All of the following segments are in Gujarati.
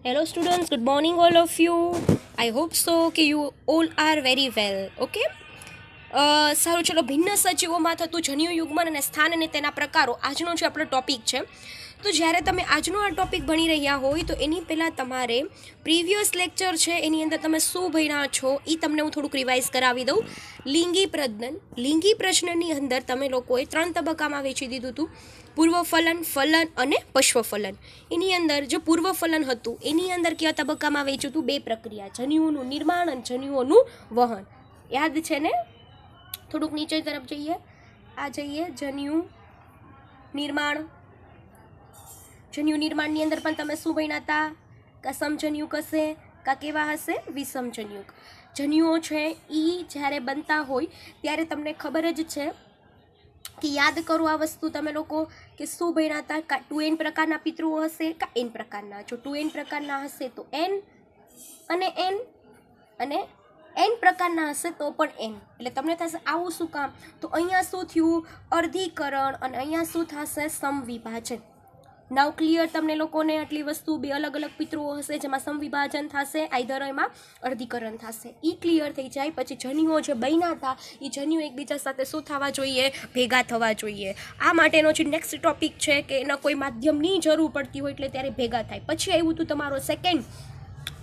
Hello students, good morning all of you. I hope so કે you all are very well. Okay? સારું ચલો ભિન્ન સજીવોમાં થતું જન્યુ યુગ્મન અને સ્થાન અને તેના પ્રકારો આજનો જે આપણો ટોપિક છે. તો જ્યારે તમે આજનો આ ટોપિક ભણી રહ્યા હોય તો એની પહેલાં તમારે પ્રીવિયસ લેક્ચર છે એની અંદર તમે શું ભણ્યા છો એ તમને હું થોડુંક રિવાઇઝ કરાવી દઉં. લિંગી પ્રશ્નની અંદર તમે લોકોએ 3 તબક્કામાં વેચી દીધું હતું: પૂર્વ ફલન, ફલન અને પશ્વ ફલન. એની અંદર જે પૂર્વ ફલન હતું એની અંદર કયા તબક્કામાં વેચ્યું હતું? 2 પ્રક્રિયા, જન્યુઓનું નિર્માણ અને જન્યુઓનું વહન. યાદ છે ને? થોડુંક નીચે તરફ જઈએ, આ જઈએ જન્યુ નિર્માણની અંદર પણ તમે શું ભણ્યા હતા? કા સમજન્યુક હશે કા કેવા હશે? વિષમજન્યુક. જન્યુઓ છે એ જ્યારે બનતા હોય ત્યારે તમને ખબર જ છે કે યાદ કરો આ વસ્તુ તમે લોકો કે શું ભણ્યા હતા? કા 2n પ્રકારના પિતૃઓ હશે કા n પ્રકારના. જો 2n પ્રકારના હશે તો n અને n, અને n પ્રકારના હશે તો પણ n. એટલે તમને થશે આવું શું કામ? તો અહીંયા શું થયું? અર્ધીકરણ, અને અહીંયા શું થશે? સમવિભાજન. નાવ ક્લિયર તમને લોકોને? આટલી વસ્તુ 2 અલગ અલગ પિતૃઓ હશે જેમાં સમવિભાજન થશે, આઈધર એમાં અર્ધીકરણ થશે. એ ક્લિયર થઈ જાય પછી જન્યુઓ જે બન્યા હતા એ જન્યુ એકબીજા સાથે શું થવા જોઈએ? ભેગા થવા જોઈએ. આ માટેનો જે નેક્સ્ટ ટોપિક છે કે એના કોઈ માધ્યમની જરૂર પડતી હોય એટલે ત્યારે ભેગા થાય. પછી આવ્યું હતું તમારો સેકન્ડ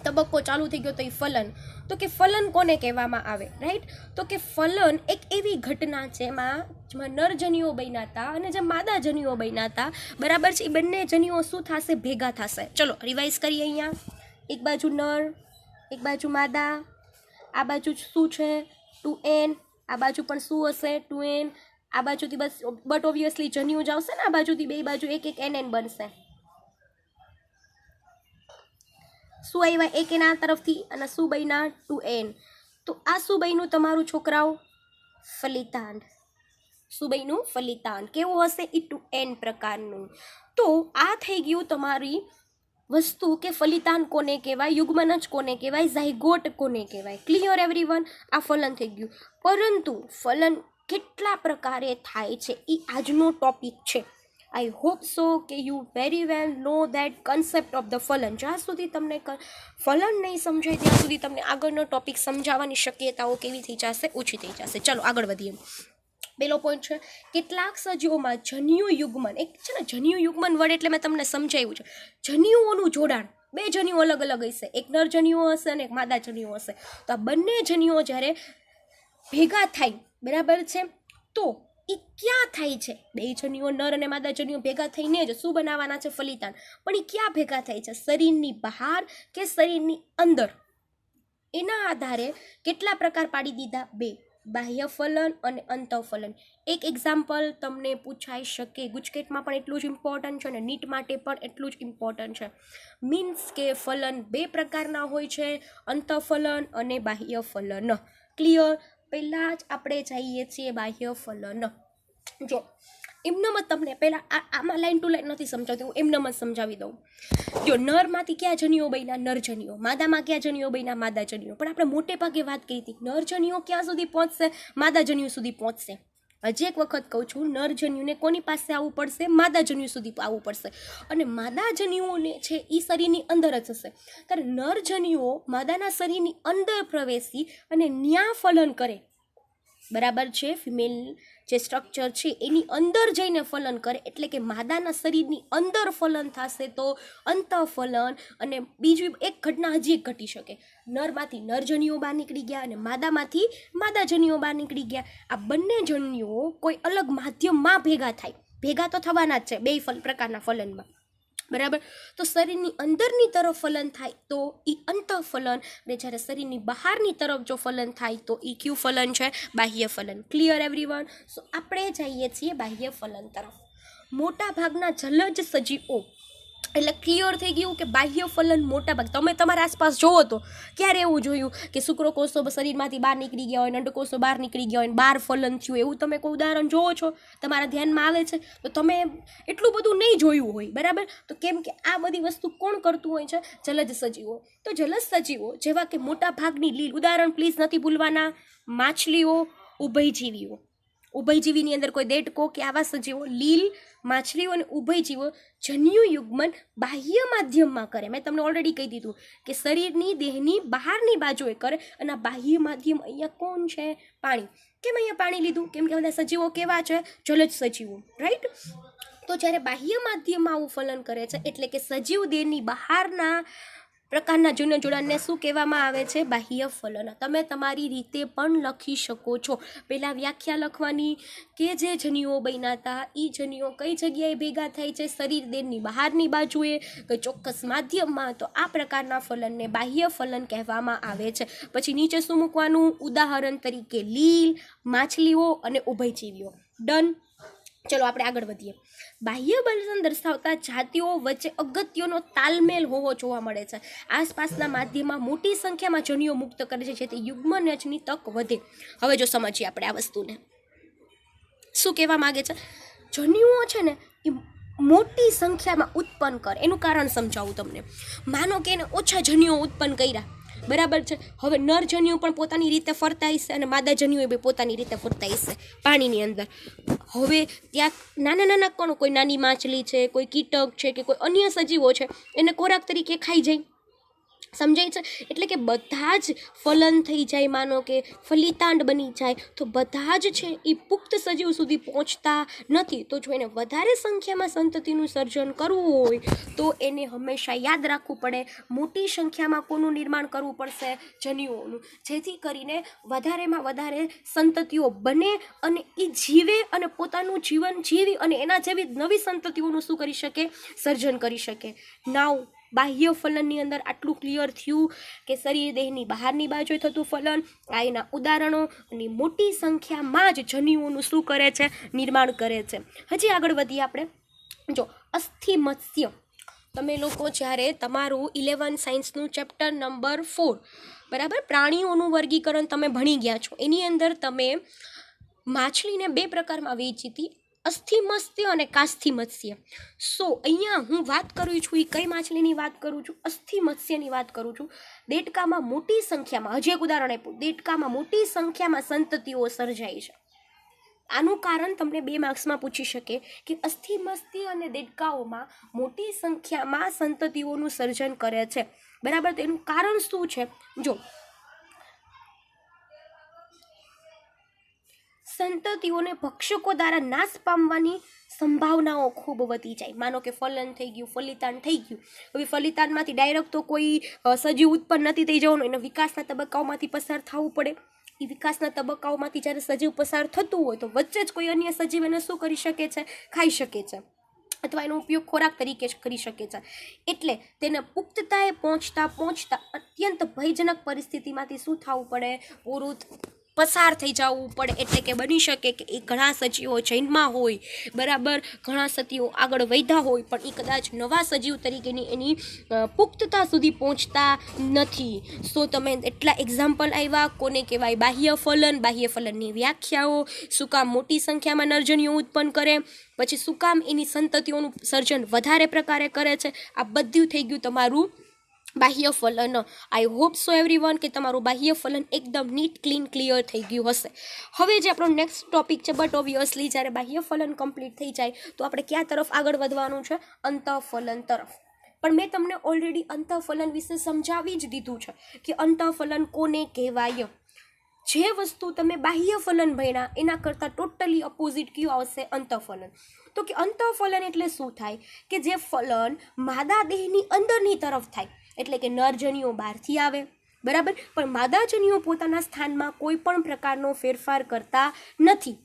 તબક્કો ચાલુ થઈ ગયો તો એ ફલન. તો કે ફલન કોને કહેવામાં આવે? રાઈટ. તો કે ફલન એક એવી ઘટના છે જેમાં નરજન્યુઓ બન્યા હતા અને જે માદા જન્યુઓ બન્યા હતા, બરાબર છે, એ બંને જન્યુઓ શું થશે? ભેગા થશે. ચલો રિવાઇઝ કરીએ. અહીંયા એક બાજુ નર, એક બાજુ માદા, આ બાજુ શું છે? 2n, આ બાજુ પણ શું હશે? 2n. આ બાજુથી બસ બટ ઓબ્વિયસલી જન્યુ જ આવશે ને, આ બાજુથી બે બાજુ એક nn બનશે. શું આવ્યા? એક એના તરફથી અને શું બન્યા? 2n. તો આ શું બન્યું તમારું છોકરાઓ? ફલિતાંડ. શું બન્યું? ફલિતાંડ. કેવું હશે? એ 2n પ્રકારનું. તો આ થઈ ગયું તમારી વસ્તુ કે ફલિતાંડ કોને કહેવાય, યુગ્મન જ કોને કહેવાય, ઝાયગોટ કોને કહેવાય. Clear everyone? આ ફલન થઈ ગયું. પરંતુ ફલન કેટલા પ્રકારે થાય છે એ આજનો ટોપિક છે. આઈ હોપ સો કે you very well know that concept of the ફલન. જ્યાં સુધી તમને ફલન નહીં સમજાય ત્યાં સુધી તમને આગળનો ટોપિક સમજાવવાની શક્યતાઓ કેવી થઈ જશે? ઓછી થઈ જશે. ચલો આગળ વધીએ. પહેલો પોઈન્ટ છે કેટલાક સજીવોમાં જન્યુ યુગ્મન. એક છે ને જન્યુ યુગ્મન વર્ડ એટલે મેં તમને સમજાવ્યું છે. જન્યુઓનું જોડાણ, 2 જન્યુઓ અલગ અલગ હશે, એક નર જન્યુઓ હશે અને એક માદા જન્યુઓ હશે. તો આ બંને જન્યુઓ જ્યારે ભેગા થાય, બરાબર છે, તો એ ક્યાં થાય છે? 2 જન્યુઓ નર અને માદા જન્યુઓ ભેગા થઈને જ શું બનાવવાના છે? ફલિતાંડ. પણ એ ક્યાં ભેગા થાય છે? શરીરની બહાર કે શરીરની અંદર? એના આધારે કેટલા પ્રકાર પાડી દીધા? 2: બાહ્ય ફલન અને અંતઃફલન. એક એક્ઝામ્પલ તમને પૂછાઈ શકે, ગુજકેટમાં પણ એટલું જ ઇમ્પોર્ટન્ટ છે અને નીટ માટે પણ એટલું જ ઇમ્પોર્ટન્ટ છે. મીન્સ કે ફલન 2 પ્રકારના હોય છે, અંતઃફલન અને બાહ્ય ફલન. ક્લિયર? પહેલાં જ આપણે જઈએ છીએ બાહ્ય ફલન. જો એમનેમ જ તમને પહેલાં આમાં લાઈન ટુ લાઈન નથી સમજાવતી, હું એમનેમ જ સમજાવી દઉં. જો નરમાંથી ક્યાં જન્યુઓ બન્યા? નરજન્યુઓ. માદામાં ક્યાં જન્યુઓ બન્યા? માદા જન્યુઓ. પણ આપણે મોટે ભાગે વાત કરી હતી નરજન્યુઓ ક્યાં સુધી પહોંચશે? માદા જન્યુ સુધી પહોંચશે. હજી એક વખત કહું છું, નરજન્યુને કોની પાસે આવવું પડશે? માદા જન્યુ સુધી આવવું પડશે. અને માદા જન્યુઓને છે એ શરીરની અંદર જ હશે. ત્યારે નરજન્યુઓ માદાના શરીરની અંદર પ્રવેશી અને ન્યા ફલન કરે, બરાબર છે, ફિમેલ જે સ્ટ્રક્ચર છે એની અંદર જઈને ફલન કરે. એટલે કે માદાના શરીરની અંદર ફલન થશે તો અંતઃફલન. અને બીજી એક ઘટના હજી એક ઘટી શકે, નરમાંથી નરજન્યુઓ બહાર નીકળી ગયા અને માદામાંથી માદા જન્યુઓ બહાર નીકળી ગયા. આ બંને જન્યુઓ કોઈ અલગ માધ્યમમાં ભેગા થાય. ભેગા તો થવાના જ છે 2 પ્રકારના ફલનમાં, બરાબર. તો શરીરની અંદરની તરફ ફલન થાય તો એ અંતઃફલન, અને જ્યારે શરીરની બહારની તરફ જો ફલન થાય તો એ કયું ફલન છે? બાહ્ય ફલન. Clear everyone? સો આપણે જઈએ છીએ બાહ્ય ફલન તરફ. મોટા ભાગના જલજ સજીવો, એટલે ક્લિયર થઈ ગયું કે બાહ્ય ફલન મોટા ભાગ તમે તમારા આસપાસ જોવો તો ક્યારે એવું જોયું કે શુક્રકોષો શરીરમાંથી બહાર નીકળી ગયા હોય, અંડકોષો બહાર નીકળી ગયા હોય, બહાર ફલન થયું? એવું તમે કોઈ ઉદાહરણ જોવો છો? તમારા ધ્યાનમાં આવે છે? તો તમે એટલું બધું નહીં જોયું હોય, બરાબર. તો કેમ કે આ બધી વસ્તુ કોણ કરતું હોય છે? જલજ સજીવો. તો જલજ સજીવો જેવા કે મોટા ભાગની લીલ, ઉદાહરણ પ્લીઝ નથી ભૂલવાના, માછલીઓ, ઉભયજીવીઓ. ઉભયજીવીની અંદર કોઈ દેડકો કે આવા સજીવો, લીલ, માછલીઓ અને ઉભયજીવો જન્યુ યુગ્મન બાહ્ય માધ્યમમાં કરે. મેં તમને ઓલરેડી કહી દીધું કે શરીરની દેહની બહારની બાજુએ કરે, અને બાહ્ય માધ્યમ અહીંયા કોણ છે? પાણી. કેમ અહીંયા પાણી લીધું? કેમ કે બધા સજીવો કેવા છે? જલજ સજીવો, રાઈટ? તો જ્યારે બાહ્ય માધ્યમમાં આવું ફલન કરે છે એટલે કે સજીવ દેહની બહારના પ્રકારના જૂના જોડાણને શું કહેવામાં આવે છે? બાહ્ય ફલન. તમે તમારી રીતે પણ લખી શકો છો. પહેલાં વ્યાખ્યા લખવાની કે જે જન્યુઓ બન્યા હતા એ જન્યુઓ કઈ જગ્યાએ ભેગા થાય છે? શરીર દેહની બહારની બાજુએ, કોઈ ચોક્કસ માધ્યમમાં. તો આ પ્રકારના ફલનને બાહ્ય ફલન કહેવામાં આવે છે. પછી નીચે શું મૂકવાનું? ઉદાહરણ તરીકે લીલ, માછલીઓ અને ઉભયજીવીઓ. ડન. ચલો આપણે આગળ વધીએ. બાહ્ય ફલન દર્શાવતા જાતિઓ વચ્ચે અગત્યનો તાલમેલ હોવો જોવા મળે છે. આસપાસના માધ્યમમાં મોટી સંખ્યામાં જન્યુઓ મુક્ત કરે છે, જેથી યુગ્મનજની તક વધે. હવે જો સમજીએ આપણે આ વસ્તુને, શું કહેવા માંગે છે? જન્યુઓ છે ને એ મોટી સંખ્યામાં ઉત્પન્ન કરે. એનું કારણ સમજાવું તમને. માનો કે એને ઓછા જન્યુઓ ઉત્પન્ન કર્યા, બરાબર છે. હવે નર જન્યુ પણ પોતાની રીતે ફરતા હશે અને માદા જન્યુ બી પોતાની રીતે ફરતા હશે પાણીની અંદર. હવે ત્યાં નાના નાના કણો, કોઈ નાની માછલી છે, કોઈ કીટક છે કે કોઈ અન્ય સજીવો છે, એને ખોરાક તરીકે ખાઈ જાય. સમજાય છે? એટલે કે બધા જ ફલન થઈ જાય. માનો કે ફલિતાંડ બની જાય તો બધા જ છે એ પુખ્ત સજીવ સુધી પહોંચતા નથી. તો જો એને વધારે સંખ્યામાં સંતતિનું સર્જન કરવું હોય તો એને હંમેશા યાદ રાખવું પડે મોટી સંખ્યામાં કોનું નિર્માણ કરવું પડશે? જન્યુઓનું, જેથી કરીને વધારેમાં વધારે સંતતિઓ બને અને એ જીવે અને પોતાનું જીવન જીવી અને એના જેવી નવી સંતતિઓનું શું કરી શકે? સર્જન કરી શકે. નાવ બાહ્ય ફલનની અંદર આટલું ક્લિયર થયું કે શરીર દેહની બહારની બાજુએ થતું ફલન, આ એના ઉદાહરણો, અને મોટી સંખ્યામાં જ જન્યુઓનું શું કરે છે? નિર્માણ કરે છે. હજી આગળ વધીએ આપણે. જો અસ્થિમત્સ્ય, તમે લોકો જ્યારે તમારું 11 સાયન્સનું ચેપ્ટર નંબર 4, બરાબર, પ્રાણીઓનું વર્ગીકરણ તમે ભણી ગયા છો, એની અંદર તમે માછલીને 2 પ્રકારમાં વહેંચી હતી, અસ્થિમત્સ્ય અને કાસ્થિમત્સ્ય. સો અહીંયા હું વાત કરું છું એ કઈ માછલીની વાત કરું છું? અસ્થિમત્સ્યની વાત કરું છું. દેડકામાં મોટી સંખ્યામાં, હજી એક ઉદાહરણ આપ્યું, દેડકામાં મોટી સંખ્યામાં સંતતિઓ સર્જાય છે. આનું કારણ તમને 2 માર્ક્સમાં પૂછી શકે કે અસ્થિમત્સ્ય અને દેડકાઓમાં મોટી સંખ્યામાં સંતતિઓનું સર્જન કરે છે, બરાબર. તો એનું કારણ શું છે? જો સંતતિઓને ભક્ષકો દ્વારા નાશ પામવાની સંભાવનાઓ ખૂબ વધી જાય. માનો કે ફલન થઈ ગયું, ફલિતાંડ થઈ ગયું. હવે ફલિતાંડમાંથી ડાયરેક્ટ તો કોઈ સજીવ ઉત્પન્ન નથી થઈ જવાનું, એને વિકાસના તબક્કાઓમાંથી પસાર થવું પડે. એ વિકાસના તબક્કાઓમાંથી જ્યારે સજીવ પસાર થતું હોય તો વચ્ચે જ કોઈ અન્ય સજીવ એને શું કરી શકે છે? ખાઈ શકે છે, અથવા એનો ઉપયોગ ખોરાક તરીકે કરી શકે છે. એટલે તેને પુખ્તતાએ પહોંચતા અત્યંત ભયજનક પરિસ્થિતિમાંથી શું થવું પડે? પૂરું પસાર થઈ જવું પડે. એટલે કે બની શકે કે એ ઘણા સજીવો જન્મમાં હોય, બરાબર, ઘણા સજીવો આગળ વધ્યા હોય, પણ એ કદાચ નવા સજીવ તરીકેની એની પુખ્તતા સુધી પહોંચતા નથી. સો તમે એટલા એક્ઝામ્પલ આવ્યા. કોને કહેવાય? બાહ્ય ફલન. બાહ્ય ફલનની વ્યાખ્યાઓ: શું કામ મોટી સંખ્યામાં નરજન્યુઓ ઉત્પન્ન કરે, પછી શું કામ એની સંતતિઓનું સર્જન વધારે પ્રકારે કરે છે. આ બધું થઈ ગયું તમારું બાહ્ય ફલન. આઈ હોપ સો એવરીવન કે તમારું બાહ્ય ફલન એકદમ નીટ, ક્લીન, ક્લિયર થઈ ગયું હશે. હવે જે આપણો નેક્સ્ટ ટોપિક છે, બટ ઓબ્વિયસલી જ્યારે બાહ્ય ફલન કમ્પ્લીટ થઈ જાય તો આપણે ક્યાં તરફ આગળ વધવાનું છે? અંતઃફલન તરફ. પણ મેં તમને ઓલરેડી અંતઃફલન વિશે સમજાવી જ દીધું છે કે અંતઃફલન કોને કહેવાય. જે વસ્તુ તમે બાહ્ય ફલન ભણ્યા એના કરતાં ટોટલી અપોઝિટ કયું આવશે? અંતઃફલન. તો કે અંતઃફલન એટલે શું થાય? કે જે ફલન માદા દેહની અંદરની તરફ થાય, એટલે કે નરજન્યુઓ બહારથી આવે, બરાબર, પણ માદા જન્યુઓ પોતાના સ્થાનમાં કોઈ પણ પ્રકારનો ફેરફાર કરતા નથી.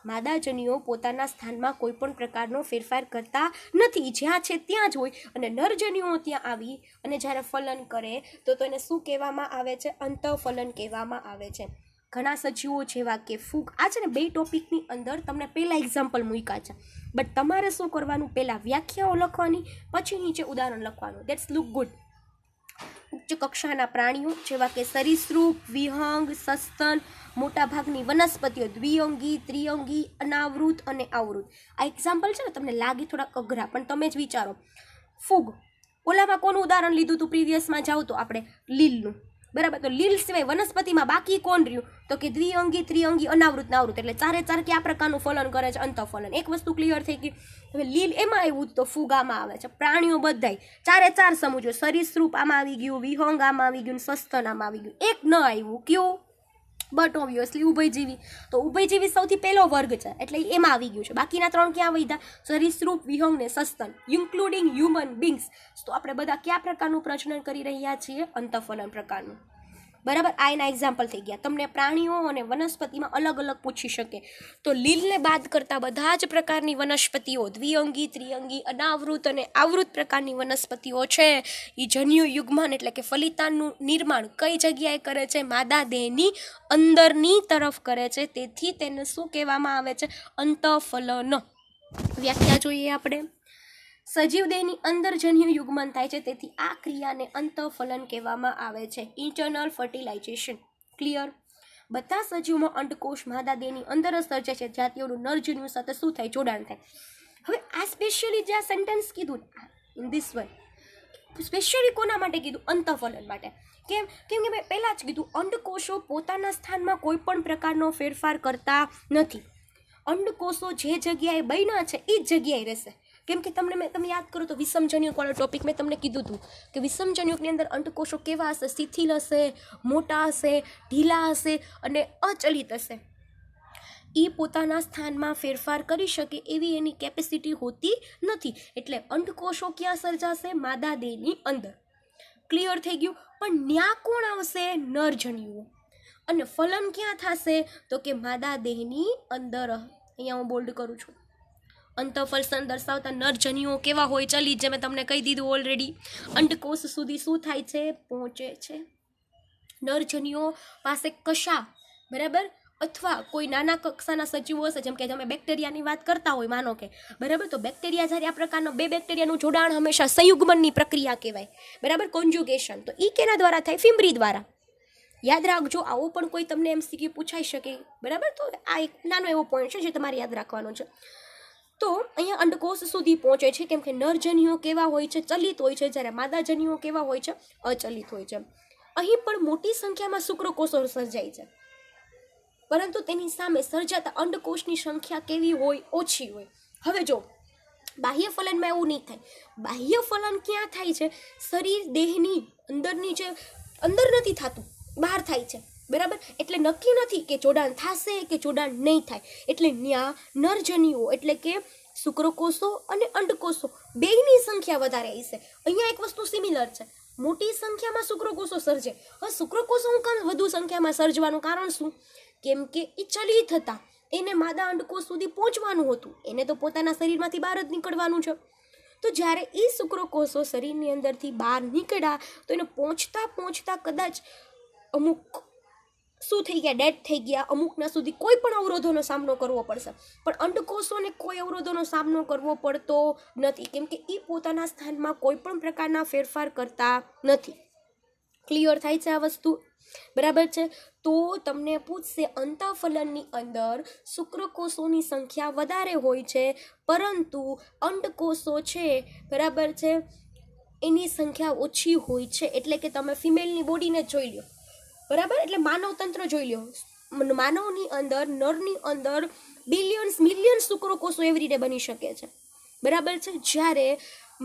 માદા જન્યુઓ પોતાના સ્થાનમાં કોઈ પણ પ્રકારનો ફેરફાર કરતા નથી, જ્યાં છે ત્યાં જ હોય. અને નરજન્યુઓ ત્યાં આવી અને જ્યારે ફલન કરે તો એને શું કહેવામાં આવે છે? અંતઃફલન કહેવામાં આવે છે. ઘણા સજીવો જેવા કે ફૂગ, આ છે ને 2 ટોપિકની અંદર તમને પહેલા એક્ઝામ્પલ મૂક્યા છે, બટ તમારે શું કરવાનું? પહેલા વ્યાખ્યાઓ લખવાની, પછી નીચે ઉદાહરણ લખવાનું. That's look good. ઉચ્ચ કક્ષાના પ્રાણીઓ જેવા કે સરીસૃપ, વિહંગ, સસ્તન, મોટાભાગની વનસ્પતિઓ દ્વિઅંગી, ત્રિઅંગી, અનાવૃત અને આવૃત. આ એક્ઝામ્પલ છે ને તમને લાગે થોડાક અઘરા, પણ તમે જ વિચારો. ફૂગ, ઓલામાં કોનું ઉદાહરણ લીધું હતું? પ્રીવિયસમાં જાઓ તો આપણે લીલનું, બરાબર. તો લીલ સિવાય વનસ્પતિમાં બાકી કોણ રહ્યું? તો કે દ્વિઅંગી, ત્રિઅંગી, અનાવૃત, નાવૃત. એટલે ચારે ચાર કયા પ્રકારનું ફલન કરે છે? અંતઃફલન. એક વસ્તુ ક્લિયર થઈ ગઈ. હવે લીલ એમાં આવ્યું તો ફૂગ આમાં આવે છે. પ્રાણીઓ બધાય ચારે ચાર સમજો, સરીસૃપ આમાં આવી ગયું, વિહંગ આમાં આવી ગયું, સસ્તન આમાં આવી ગયું. એક ન આવ્યું, કયું? બટ ઓબ્વિયસલી ઉભયજીવી. તો ઉભયજીવી સૌથી પહેલો વર્ગ છે એટલે એમાં આવી ગયું છે. બાકીના ત્રણ ક્યાં વધ્યા? સરીસૃપ, વિહંગ ને સસ્તન, ઇન્ક્લુડિંગ હ્યુમન બીંગ્સ. તો આપણે બધા કયા પ્રકારનું પ્રજનન કરી રહ્યા છીએ? અંતઃફલન પ્રકારનું. બરાબર. આ એના એક્ઝામ્પલ થઈ ગયા. તમને પ્રાણીઓ અને વનસ્પતિમાં અલગ અલગ પૂછી શકે. તો લીલને બાદ કરતા બધા જ પ્રકારની વનસ્પતિઓ, દ્વિઅંગી, ત્રિઅંગી, અનાવૃત અને આવૃત પ્રકારની વનસ્પતિઓ છે એ જન્યુ યુગ્મન એટલે કે ફલિતાનનું નિર્માણ કઈ જગ્યાએ કરે છે? માદા દેહની અંદરની તરફ કરે છે. તેથી તેને શું કહેવામાં આવે છે? અંતઃફલન. વ્યાખ્યા જોઈએ આપણે. સજીવ દેહની અંદર જન્યુ યુગ્મન થાય છે, તેથી આ ક્રિયાને અંતઃફલન કહેવામાં આવે છે. Internal fertilisation. ક્લિયર? બધા સજીવમાં અંડકોષ માદા દેહની અંદર જ સર્જાય છે, જ્યાં તેઓનું નરજન્યુ સાથે શું થાય? જોડાણ થાય. હવે આ સ્પેશિયલી જે આ સેન્ટેન્સ કીધું ઇન ધીસ વન, સ્પેશિયલી કોના માટે કીધું? અંતઃફલન માટે. કેમ કે મેં પહેલાં જ કીધું, અંડકોષો પોતાના સ્થાનમાં કોઈ પણ પ્રકારનો ફેરફાર કરતા નથી. અંડકોષો જે જગ્યાએ બન્યા છે એ જ જગ્યાએ રહેશે. કેમ કે તમે યાદ કરો તો વિષમજન્યુક વાળો ટોપિક મેં તમને કીધું હતું કે વિષમજન્યુકની અંદર અંડકોષો કેવા હશે? શિથિલ હશે, મોટા હશે, ઢીલા હશે અને અચલિત હશે. એ પોતાના સ્થાનમાં ફેરફાર કરી શકે એવી એની કેપેસિટી હોતી નથી. એટલે અંડકોષો ક્યાં સર્જાશે? માદા દેહની અંદર. ક્લિયર થઈ ગયું? પણ ન્યા કોણ આવશે? નરજન્યુઓ. અને ફલન ક્યાં થશે? તો કે માદા દેહની અંદર. અહીંયા હું બોલ્ડ કરું છું. અંતઃફલન દર્શાવતા નરજન્યુઓ કેવા હોય? ચલી જે મેં તમને કહી દીધું ઓલરેડી. અંડકોષ સુધી શું થાય છે? પહોંચે છે. નરજન્યુઓ પાસે કશા, બરાબર, અથવા કોઈ નાના કક્ષાના સજીવો હશે, જેમ કે તમે બેક્ટેરિયાની વાત કરતા હોય માનો કે, બરાબર, તો બેક્ટેરિયા જ્યારે આ પ્રકારનો બે બેક્ટેરિયાનું જોડાણ હંમેશા સંયુગ્મનની પ્રક્રિયા કહેવાય, બરાબર, કોન્જ્યુગેશન. તો એ કેના દ્વારા થાય? ફિમ્બ્રી દ્વારા. યાદ રાખજો, આવો પણ કોઈ તમને એમસીક્યુ પૂછાઈ શકે, બરાબર. તો આ એક નાનો એવો પોઈન્ટ છે જે તમારે યાદ રાખવાનો છે. તો અહીંયા અંડકોષ સુધી પહોંચે છે કેમ કે નરજન્યુઓ કેવા હોય છે? ચલિત હોય છે, જ્યારે માદાજન્યુઓ કેવા હોય છે? અચલિત હોય છે. અહીં પણ મોટી સંખ્યામાં શુક્રકોષો સર્જાય છે, પરંતુ તેની સામે સર્જાતા અંડકોષની સંખ્યા કેવી હોય? ઓછી હોય. હવે જો બાહ્ય ફલનમાં એવું નહીં થાય. બાહ્ય ફલન ક્યાં થાય છે? શરીર દેહની અંદરની જે અંદર નથી થતું, બહાર થાય છે, બરાબર. એટલે નક્કી નથી કે જોડાણ થશે કે જોડાણ નહીં થાય. એટલે ત્યાં નરજન્યુઓ એટલે કે શુક્રકોષો અને અંડકોષો બેયની સંખ્યા વધારે હશે. અહીંયા એક વસ્તુ સિમિલર છે, મોટી સંખ્યામાં શુક્રકોષો સર્જે. હવે શુક્રકોષો વધુ સંખ્યામાં સર્જવાનું કારણ શું? કેમ કે એ ચલિત હતા, એને માદા અંડકોષ સુધી પહોંચવાનું હતું, એને તો પોતાના શરીરમાંથી બહાર જ નીકળવાનું છે. તો જ્યારે એ શુક્રકોષો શરીરની અંદરથી બહાર નીકળ્યા તો એને પહોંચતા કદાચ અમુક શું થઈ ગયા? ડેડ થઈ ગયા. અમુકના સુધી કોઈ પણ અવરોધોનો સામનો કરવો પડશે, પણ અંડકોષોને કોઈ અવરોધોનો સામનો કરવો પડતો નથી, કેમ કે એ પોતાના સ્થાનમાં કોઈ પણ પ્રકારના ફેરફાર કરતા નથી. ક્લિયર થાય છે આ વસ્તુ? બરાબર છે. તો તમને પૂછશે અંતઃફલનની અંદર શુક્રકોષોની સંખ્યા વધારે હોય છે, પરંતુ અંડકોષો છે, બરાબર છે, એની સંખ્યા ઓછી હોય છે. એટલે કે તમે ફિમેલની બોડીને જ જોઈ લો, બરાબર. એટલે માનવ તંત્ર જોઈ લો. માનવની અંદર, નરની અંદર બિલિયન્સ મિલિયન્સ શુક્રકોષો એવરીડે બની શકે છે, બરાબર છે. જ્યારે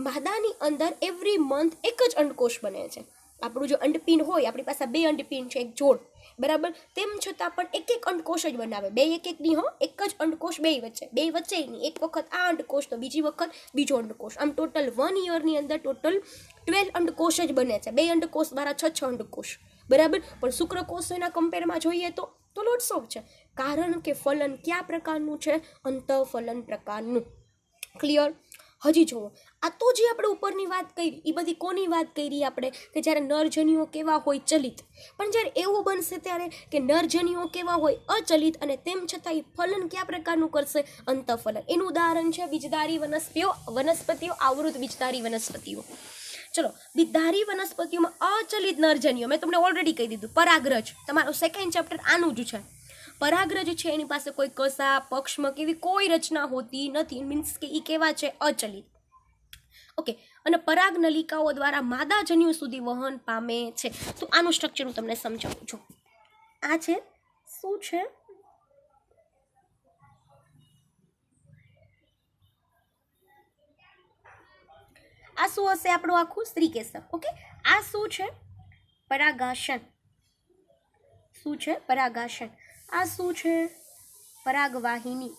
માદાની અંદર એવરી મંથ એક જ અંડકોષ બને છે. આપણું જો અંડપીંડ હોય, આપણી પાસે બે અંડપીંડ છે, એક જોડ, બરાબર, તેમ છતાં પણ એક અંડકોષ જ બનાવે. બે એક નહીં, એક જ અંડકોષ બે વચ્ચે નહીં. એક વખત આ અંડકોષ તો બીજી વખત બીજો અંડકોષ. આમ ટોટલ 1 યરની અંદર ટોટલ 12 અંડકોષ જ બને છે. બે અંડકોષ દ્વારા 6 અંડકોષ, બરાબર. પણ શુક્રકોષોના કમ્પેરમાં જોઈએ તો લોટ્સ ઓફ છે. કારણ કે ફલન કયા પ્રકારનું છે? અંતઃફલન પ્રકારનું. ક્લિયર? હજી જુઓ, આ તો જે આપણે ઉપરની વાત કરી એ બધી કોની વાત કરી આપણે? કે જ્યારે નરજન્યુઓ કેવા હોય? ચલિત. પણ જ્યારે એવું બનશે ત્યારે કે નરજન્યુઓ કેવા હોય? અચલિત, અને તેમ છતાં એ ફલન કયા પ્રકારનું કરશે? અંતઃફલન. એનું ઉદાહરણ છે બીજધારી વનસ્પતિઓ, આવૃત બીજધારી વનસ્પતિઓ. ચલો, બીજધારી વનસ્પતિઓમાં અચલિત નરજન્યુઓ મેં તમને ઓલરેડી કહી દીધું. પરાગરજ, તમારો સેકન્ડ ચેપ્ટર આનું જ છે. પરાગરજ છે એની પાસે કોઈ કસા, પક્ષમ કેવી કોઈ રચના હોતી નથી. મીન્સ કે એ કેવા છે? અચલિત. ઓકે, અને પરાગ નલિકાઓ દ્વારા માદા જન્યુ સુધી વહન પામે છે. તો આનું સ્ટ્રક્ચર હું તમને સમજાવું છું. આ છે શું છે? આ શું હશે? આપણું આખું સ્ત્રીકેસર. ઓકે, આ શું છે? પરાગાશન. શું છે? પરાગાશન. આ શું છે? પરાગવાહિની.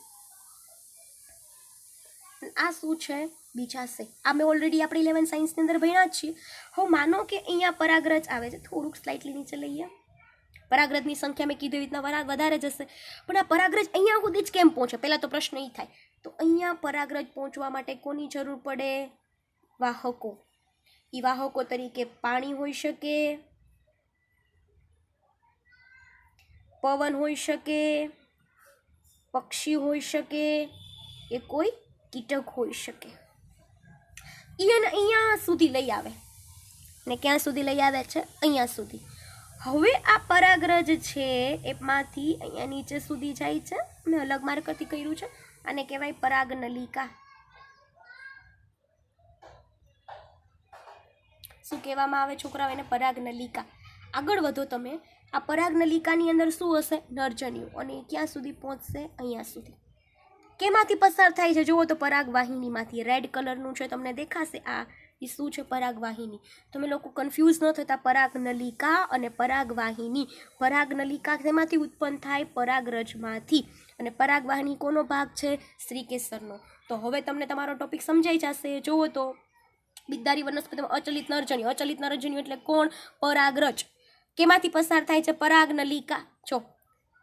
આ શું છે? બીજાશય. આ મેં ઓલરેડી આપણે 11 સાયન્સની અંદર ભણ્યા જ છીએ. હવે માનો કે અહીંયા પરાગરજ આવે છે, થોડુંક સ્લાઇટલી નીચે લઈએ. પરાગરજની સંખ્યા મેં કીધું એવી રીતના વધારે જશે, પણ આ પરાગરજ અહીંયા સુધી જ કેમ પહોંચે? પહેલાં તો પ્રશ્ન એ થાય. તો અહીંયા પરાગરજ પહોંચવા માટે કોની જરૂર પડે? વાહકો. એ વાહકો તરીકે પાણી હોઈ શકે, પવન હોઈ શકે, પક્ષી હોઈ શકે, એ કોઈ કીટક હોઈ શકે. એને અહીંયા સુધી લઈ આવે, ને ક્યાં સુધી લઈ આવે છે? અહીંયા સુધી. હવે આ પરાગરજ છે એમાંથી અહીંયા નીચે સુધી જાય છે. મેં અલગ માર્કરથી કર્યું છે. આને કહેવાય પરાગ નલિકા. શું કહેવામાં આવે છોકરાઓ? એને પરાગ નલિકા. આગળ વધો તમે. આ પરાગ નલિકાની અંદર શું હશે? નરજન્યુ. અને ક્યાં સુધી પહોંચશે? અહીંયા સુધી. કેમાંથી પસાર થાય છે? જુઓ તો પરાગવાહિનીમાંથી. રેડ કલરનું છે, તમને દેખાશે. આ એ શું છે? પરાગવાહિની. તમે લોકો કન્ફ્યુઝ ન થતા. પરાગ નલિકા અને પરાગવાહિની. પરાગ નલિકા શેમાંથી ઉત્પન્ન થાય? પરાગરજમાંથી. અને પરાગવાહિની કોનો ભાગ છે? સ્ત્રીકેસરનો. તો હવે તમને તમારો ટોપિક સમજાઈ જશે. જુઓ તો બિદદારી વનસ્પતિમાં અચલિત નરજન્યુ. અચલિત નરજન્યુ એટલે કોણ? પરાગરજ. કેમાંથી પસાર થાય છે? પરાગ નલિકા. જો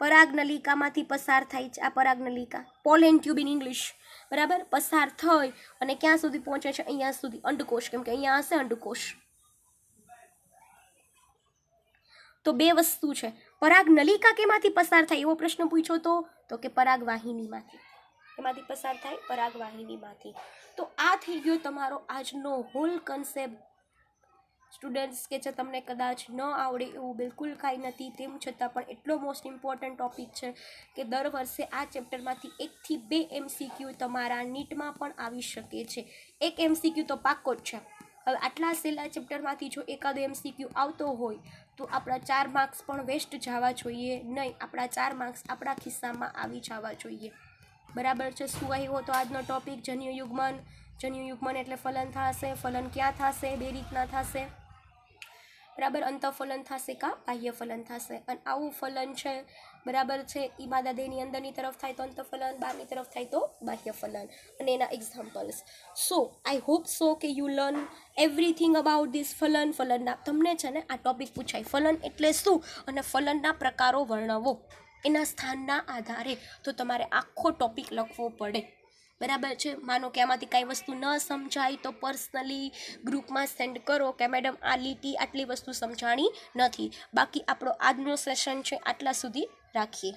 પરાગ નલિકામાંથી પસાર થાય છે. આ પરાગ નલિકા, પોલેન ટ્યુબ ઇન ઇંગ્લિશ, બરાબર. પસાર થઈ અને ક્યાં સુધી પહોંચે છે? અહીંયા સુધી. અંડકોશ, કેમ કે અહીંયા હશે અંડકોશ. તો બે વસ્તુ છે. પરાગ નલિકા કેમાંથી પસાર થાય એવો પ્રશ્ન પૂછ્યો તો કે પરાગવાહિનીમાંથી. એમાંથી પસાર થાય? પરાગવાહિનીમાંથી. તો આ થઈ ગયો તમારો આજનો હોલ કન્સેપ્ટ. સ્ટુડન્ટ્સ કે જે તમને કદાચ ન આવડે એવું બિલકુલ કાંઈ નથી, તેમ છતાં પણ એટલો મોસ્ટ ઇમ્પોર્ટન્ટ ટોપિક છે કે દર વર્ષે આ ચેપ્ટરમાંથી 1 થી 2 MCQ તમારા નીટમાં પણ આવી શકે છે. એક MCQ તો પાક્કો જ છે. હવે આટલા સહેલા ચેપ્ટરમાંથી જો એકાદો MCQ આવતો હોય તો આપણા 4 માર્ક્સ પણ વેસ્ટ જવા જોઈએ નહીં. આપણા 4 માર્ક્સ આપણા ખિસ્સામાં આવી જવા જોઈએ. બરાબર છે? શું આવ્યો તો આજનો ટોપિક? જન્યુયુગ્મન. જન્યુયુગ્મન એટલે ફલન થશે. ફલન ક્યાં થશે? બે રીતના થશે, બરાબર. અંતઃફલન થશે કા બાહ્ય ફલન થશે. અને આવું ફલન છે, બરાબર છે, એ માદા દેહની અંદરની તરફ થાય તો અંતઃફલન, બહારની તરફ થાય તો બાહ્ય ફલન. અને એના એક્ઝામ્પલ્સ. સો આઈ હોપ સો કે you learn everything about this ફલન. ફલનના તમને છે ને આ ટોપિક પૂછાય, ફલન એટલે શું અને ફલનના પ્રકારો વર્ણવો. એના સ્થાનના આધારે તો તમારે આખો ટોપિક લખવો પડે. બરાબર છે? માનો કે આમાંથી કાંઈ વસ્તુ ન સમજાય તો પર્સનલી ગ્રુપમાં સેન્ડ કરો કે મેડમ આ લીટી આટલી વસ્તુ સમજાણી નથી. બાકી આપણો આજનો સેશન છે આટલા સુધી રાખીએ.